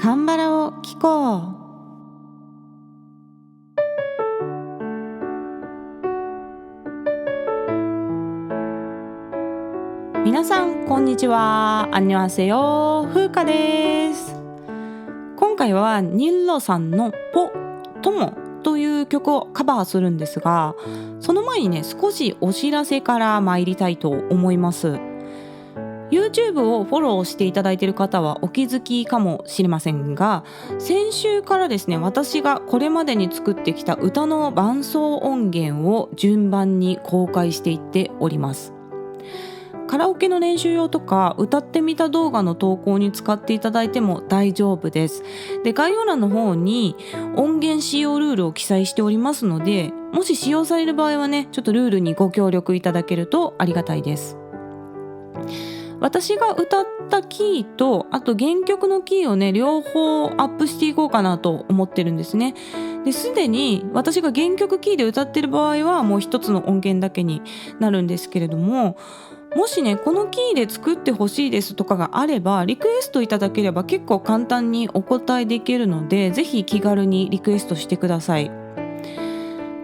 カンバラを聞こう。皆さんこんにちは。アンニョンハセヨ、風花です。今回はニッロさんのポトモという曲をカバーするんですが、その前にね、少しお知らせから参りたいと思います。YouTube をフォローしていただいている方はお気づきかもしれませんが、先週からですね、私がこれまでに作ってきた歌の伴奏音源を順番に公開していっております。カラオケの練習用とか歌ってみた動画の投稿に使っていただいても大丈夫です。で、概要欄の方に音源使用ルールを記載しておりますので、もし使用される場合はね、ちょっとルールにご協力いただけるとありがたいです。私が歌ったキーと、あと原曲のキーをね、両方アップしていこうかなと思ってるんですね。で、すでに私が原曲キーで歌ってる場合はもう一つの音源だけになるんですけれども、もしね、このキーで作ってほしいですとかがあれば、リクエストいただければ結構簡単にお答えできるので、ぜひ気軽にリクエストしてください。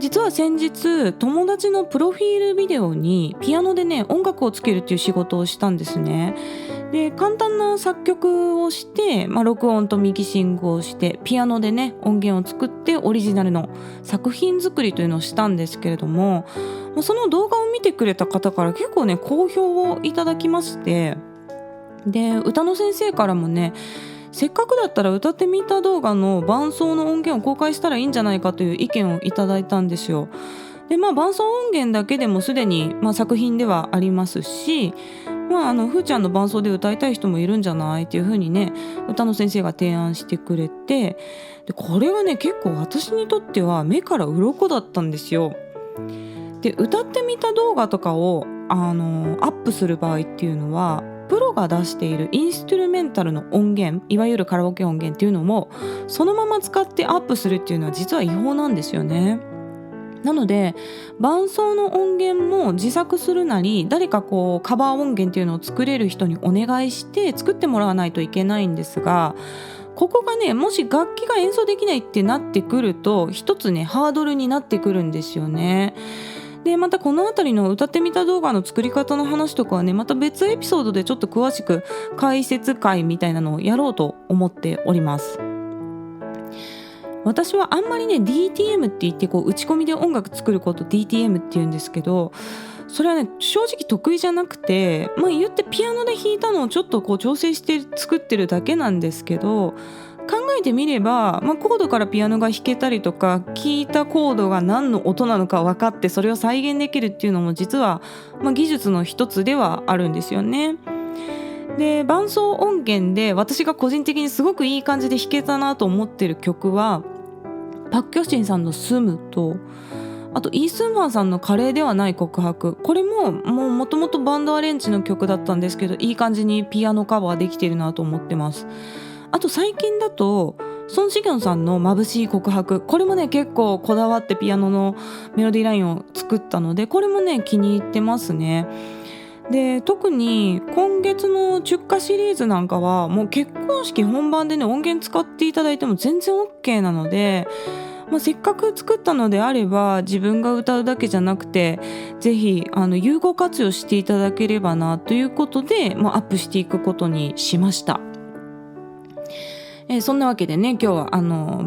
実は先日、友達のプロフィールビデオにピアノでね、音楽をつけるっていう仕事をしたんですね。で、簡単な作曲をして、録音とミキシングをしてピアノでね、音源を作ってオリジナルの作品作りというのをしたんですけれども、その動画を見てくれた方から結構ね、好評をいただきまして、で、歌の先生からもね、せっかくだったら歌ってみた動画の伴奏の音源を公開したらいいんじゃないかという意見をいただいたんですよ。で、伴奏音源だけでもすでに、作品ではありますし、ふーちゃんの伴奏で歌いたい人もいるんじゃないっていう風にね、歌の先生が提案してくれて、で、これがね、結構私にとっては目から鱗だったんですよ。で、歌ってみた動画とかをアップする場合っていうのは、プロが出しているインストゥルメンタルの音源、いわゆるカラオケ音源っていうのもそのまま使ってアップするっていうのは実は違法なんですよね。なので、伴奏の音源も自作するなり、誰かカバー音源っていうのを作れる人にお願いして作ってもらわないといけないんですが、ここがね、もし楽器が演奏できないってなってくると、一つね、ハードルになってくるんですよね。で、またこのあたりの歌ってみた動画の作り方の話とかはね、また別エピソードでちょっと詳しく解説会みたいなのをやろうと思っております。私はあんまりね、 DTM って言って打ち込みで音楽作ること DTM って言うんですけど、それはね、正直得意じゃなくて、言ってピアノで弾いたのをちょっと調整して作ってるだけなんですけど、考えてみれば、コードからピアノが弾けたりとか、聴いたコードが何の音なのか分かってそれを再現できるっていうのも実は、技術の一つではあるんですよね。で、伴奏音源で私が個人的にすごくいい感じで弾けたなと思ってる曲は、パク・キョシンさんのスムと、あとイースンファンさんの華麗ではない告白、これももともとバンドアレンジの曲だったんですけど、いい感じにピアノカバーできてるなと思ってます。あと最近だとソン・シギョンさんの眩しい告白、これもね、結構こだわってピアノのメロディーラインを作ったので、これもね、気に入ってますね。で、特に今月のチュッカシリーズなんかはもう結婚式本番でね、音源使っていただいても全然 OK なので、せっかく作ったのであれば自分が歌うだけじゃなくて、ぜひ有効活用していただければなということで、アップしていくことにしました。そんなわけでね、今日は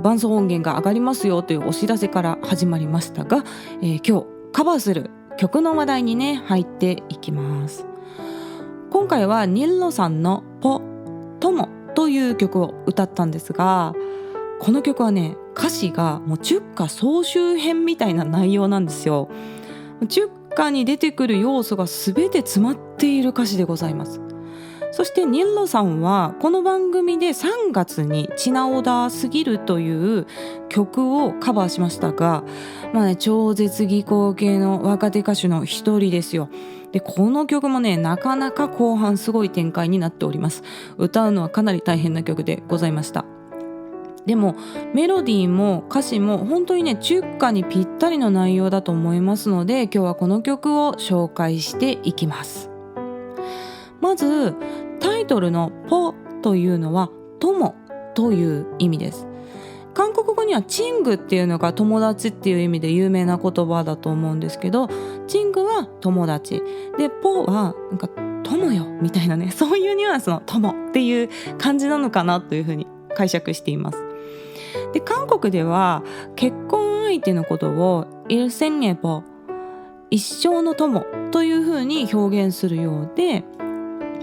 伴奏音源が上がりますよというお知らせから始まりましたが、今日カバーする曲の話題にね、入っていきます。今回はニッロさんのポトモという曲を歌ったんですが、この曲はね、歌詞がもうチュッカ総集編みたいな内容なんですよ。チュッカに出てくる要素が全て詰まっている歌詞でございます。そしてニッロさんはこの番組で3月にチナオダーすぎるという曲をカバーしましたが、超絶技巧系の若手歌手の一人ですよ。で、この曲もね、なかなか後半すごい展開になっております。歌うのはかなり大変な曲でございました。でもメロディーも歌詞も本当にね、チュッカにぴったりの内容だと思いますので、今日はこの曲を紹介していきます。まずタイトルのポというのは友という意味です。韓国語にはチングっていうのが友達っていう意味で有名な言葉だと思うんですけど、チングは友達で、ポはなんか友よみたいなね、そういうニュアンスの友っていう感じなのかなというふうに解釈しています。で、韓国では結婚相手のことを일생예보、一生の友というふうに表現するようで、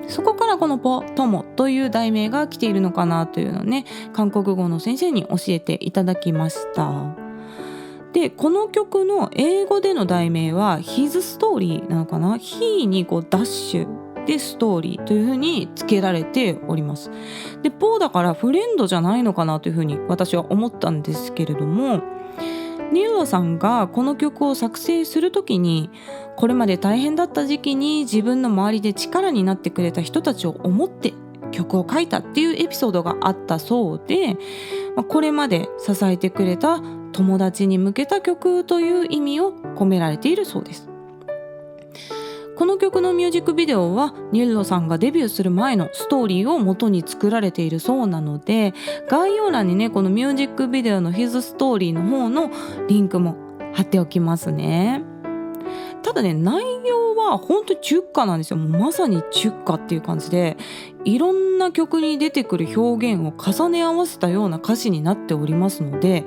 そこからこのポ友という題名が来ているのかなというのをね、韓国語の先生に教えていただきました。で、この曲の英語での題名は His Story なのかな。He にこうダッシュでストーリーというふうに付けられております。で、ポーだからフレンドじゃないのかなというふうに私は思ったんですけれども、ニルロさんがこの曲を作成するときに、これまで大変だった時期に自分の周りで力になってくれた人たちを思って曲を書いたっていうエピソードがあったそうで、これまで支えてくれた友達に向けた曲という意味を込められているそうです。この曲のミュージックビデオはニルロさんがデビューする前のストーリーを元に作られているそうなので、概要欄にね、このミュージックビデオの His Story の方のリンクも貼っておきますね。ただね、内容は本当に中華なんですよ。もうまさに中華っていう感じで、いろんな曲に出てくる表現を重ね合わせたような歌詞になっておりますので、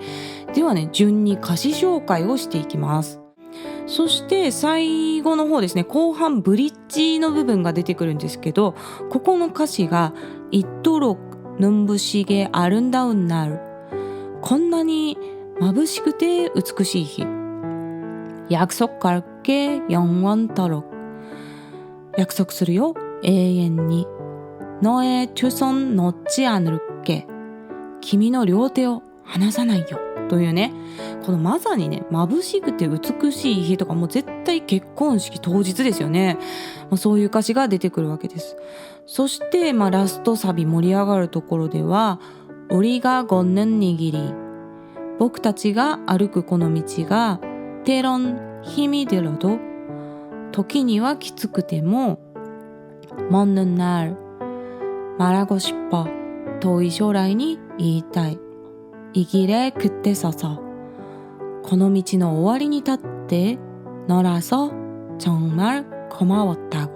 ではね、順に歌詞紹介をしていきます。そして最後の方ですね、後半ブリッジの部分が出てくるんですけど、ここの歌詞が이토록 눈부시게 아름다운 날、こんなに眩しくて美しい日、약속할게 영원토록、約束するよ永遠に、너의 두 손 놓지 않을게、君の両手を離さないよというね、このまさにね、眩しくて美しい日とかもう絶対結婚式当日ですよね。そういう歌詞が出てくるわけです。そして、ラストサビ盛り上がるところでは、우리가 걷는 이 길이、僕たちが歩くこの道が、때론 힘이 들어도、時にはきつくても、먼 날 말하고 싶어、遠い将来に言いたい。이 길에 그때 서서、この道の終わりに立って、너라서 정말 고마웠다고、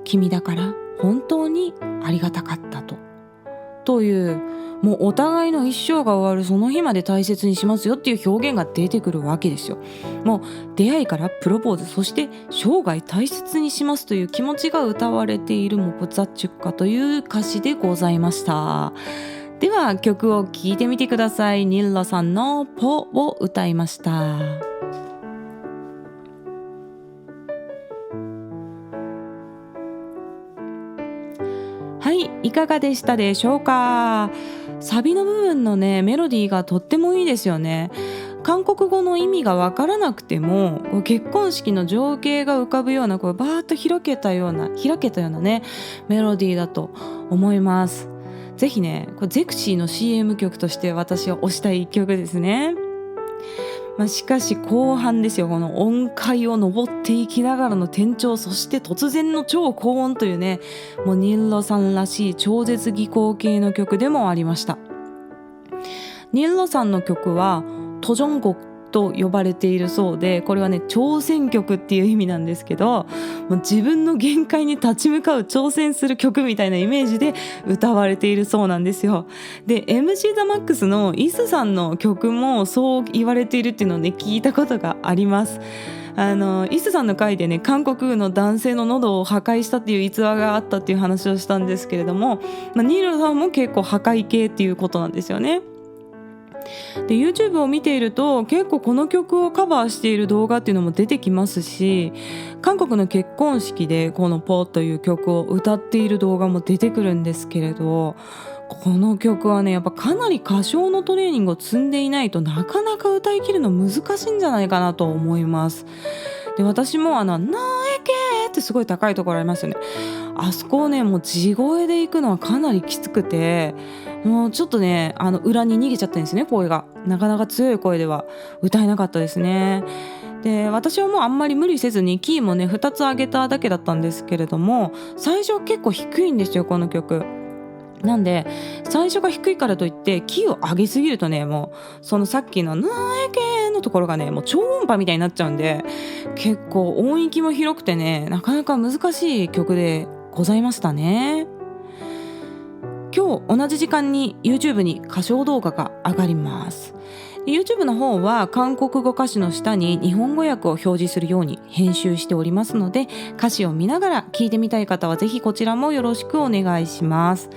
君だから本当にありがたかったという、もうお互いの一生が終わるその日まで大切にしますよっていう表現が出てくるわけですよ。もう出会いからプロポーズ、そして生涯大切にしますという気持ちが歌われているもうザ・チュッカという歌詞でございました。では曲を聴いてみてください。ニルロさんのポを歌いました。はい、いかがでしたでしょうか。サビの部分のね、メロディーがとってもいいですよね。韓国語の意味がわからなくても、結婚式の情景が浮かぶような、バーッと開けたようなね、メロディーだと思います。ぜひね、これゼクシーの CM 曲として私は推したい一曲ですね。しかし後半ですよ、この音階を登っていきながらの転調、そして突然の超高音というね、もうニルロさんらしい超絶技巧系の曲でもありました。ニルロさんの曲はトジョン곡と呼ばれているそうで、これはね、挑戦曲っていう意味なんですけど、もう自分の限界に立ち向かう挑戦する曲みたいなイメージで歌われているそうなんですよ。で、MC ザ・マックスのイスさんの曲もそう言われているっていうのをね、聞いたことがあります。イスさんの回でね、韓国の男性の喉を破壊したっていう逸話があったっていう話をしたんですけれども、ニルさんも結構破壊系っていうことなんですよね。で YouTube を見ていると結構この曲をカバーしている動画っていうのも出てきますし、韓国の結婚式でこのポーという曲を歌っている動画も出てくるんですけれど、この曲はね、やっぱかなり歌唱のトレーニングを積んでいないとなかなか歌い切るの難しいんじゃないかなと思います。で、私もなえけーってすごい高いところありますよね。あそこをね、もう地声で行くのはかなりきつくて、もうちょっとね、裏に逃げちゃったんですね、声が。なかなか強い声では歌えなかったですね。で、私はもうあんまり無理せずにキーもね2つ上げただけだったんですけれども、最初は結構低いんですよ、この曲。なんで最初が低いからといってキーを上げすぎるとね、もうそのさっきのナエケのところがね、もう超音波みたいになっちゃうんで、結構音域も広くてね、なかなか難しい曲でございましたね。今日同じ時間に YouTube に歌唱動画が上がります。 YouTube の方は韓国語歌詞の下に日本語訳を表示するように編集しておりますので、歌詞を見ながら聞いてみたい方はぜひこちらもよろしくお願いします。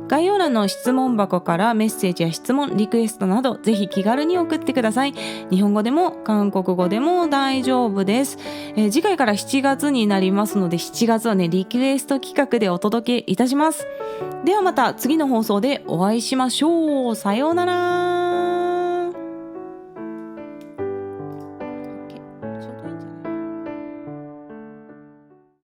概要欄の質問箱からメッセージや質問、リクエストなどぜひ気軽に送ってください。日本語でも韓国語でも大丈夫です。次回から7月になりますので、7月はねリクエスト企画でお届けいたします。ではまた次の放送でお会いしましょう。さようなら。